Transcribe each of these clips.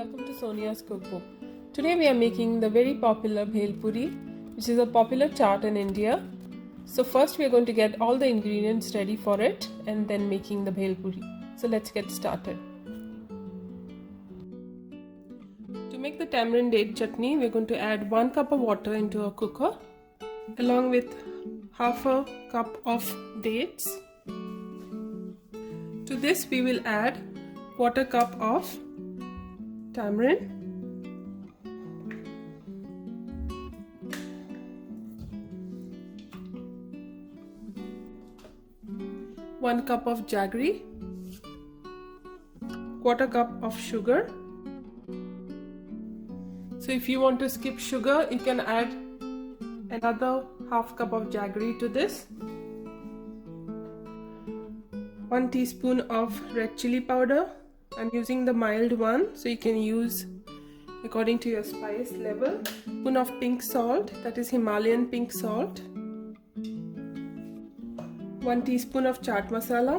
welcome to Sonia's cookbook. Today we are making the very popular Bhel Puri, which is a popular chaat in India. So first we are going to get all the ingredients ready for it and then making the Bhel Puri. So let's get started. To make the tamarind date chutney, we are going to add 1 cup of water into a cooker along with half a cup of dates. To this we will add 1/4 cup of tamarind, 1 cup of jaggery, 1/4 cup of sugar. So if you want to skip sugar, you can add another half cup of jaggery to this. 1 teaspoon of red chili powder. I'm using the mild one, so you can use according to your spice level. 1 spoon of pink salt, that is Himalayan pink salt. 1 teaspoon of chaat masala.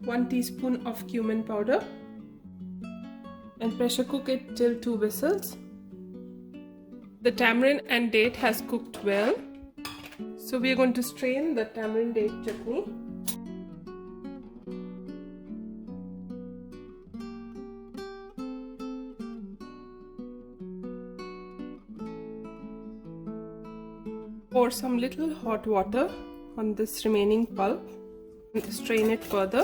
1 teaspoon of cumin powder. And pressure cook it till 2 whistles. The tamarind and date has cooked well. So we are going to strain the tamarind date chutney. Pour some little hot water on this remaining pulp and strain it further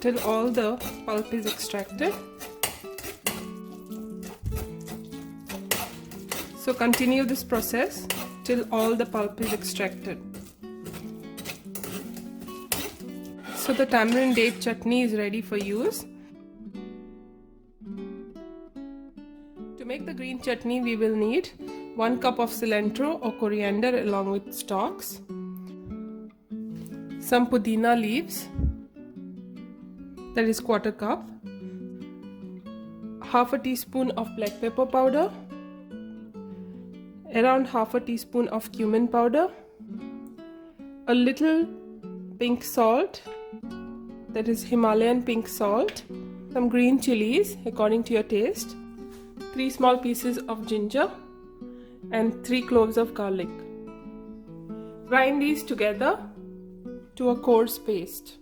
till all the pulp is extracted. So continue this process till all the pulp is extracted. So the tamarind date chutney is ready for use. To make the green chutney, we will need 1 cup of cilantro or coriander along with stalks, some pudina leaves, that is 1/4 cup, half a teaspoon of black pepper powder, around half a teaspoon of cumin powder, a little pink salt, that is Himalayan pink salt, some green chilies according to your taste, 3 small pieces of ginger and 3 cloves of garlic. Grind these together to a coarse paste.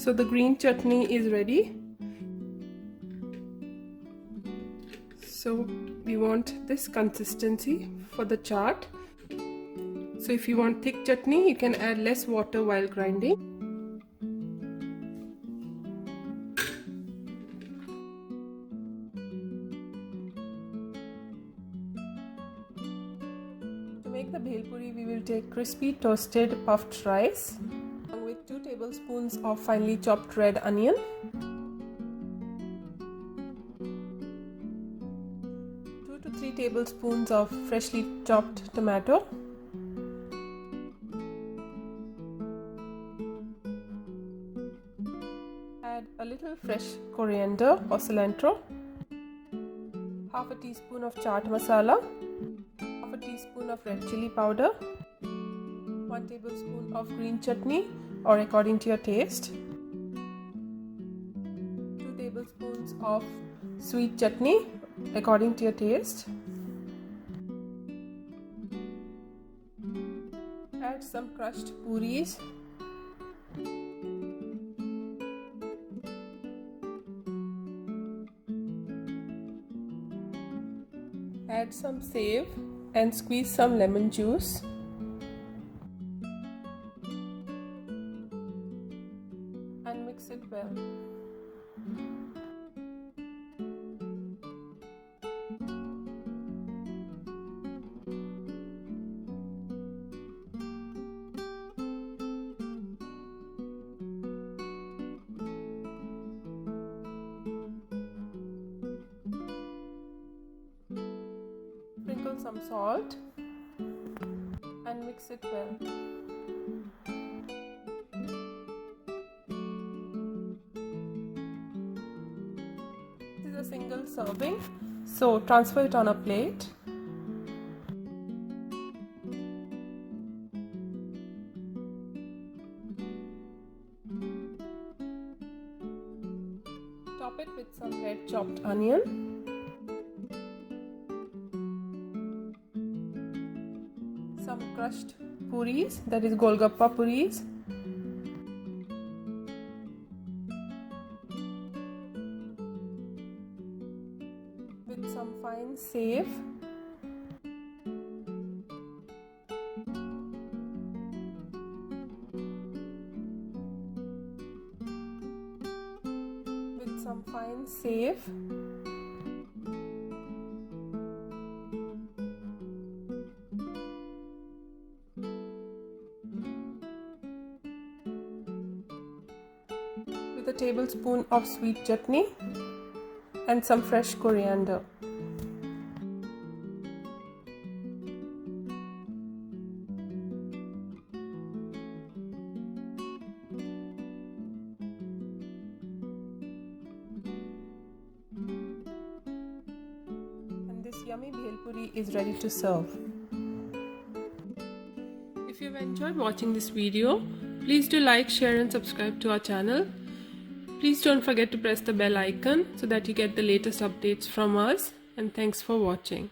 So the green chutney is ready. So we want this consistency for the chaat. So if you want thick chutney, you can add less water while grinding. To make the Bhel Puri, we will take crispy toasted puffed rice along with 2 tablespoons of finely chopped red onion, 3 tablespoons of freshly chopped tomato, add a little fresh coriander or cilantro, half a teaspoon of chaat masala, half a teaspoon of red chili powder, 1 tablespoon of green chutney or according to your taste, 2 tablespoons of sweet chutney according to your taste. Add some crushed pooris. Add some save and squeeze some lemon juice. And mix it well. Sprinkle some salt and mix it well. a single serving, so transfer it on a plate. Top it with some red chopped onion, some crushed puris, that is golgappa puris, with some fine save, with a tablespoon of sweet chutney and some fresh coriander. And this yummy Bhel Puri is ready to serve. If you've enjoyed watching this video, please do like, share and subscribe to our channel. Please don't forget to press the bell icon so that you get the latest updates from us, and thanks for watching.